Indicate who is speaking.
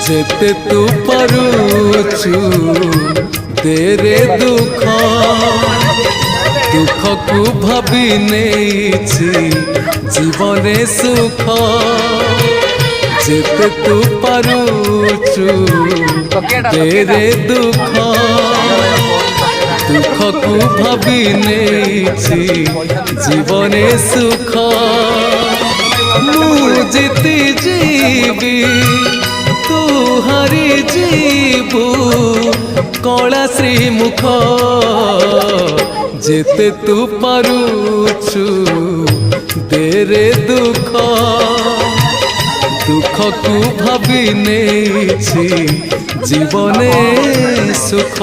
Speaker 1: जेते तू पारुचु तेरे दुख दुख को भाभी नहीं जीवने सुख जेते तू पारुचु तेरे दुख दुख को भाभी नहीं जीवने सुख मु जीती जीवी तू हरी जीवु कला श्रीमुख जेते तू पारुचु तेरे दुख दुख को भाभी नहीं जीवने सुख।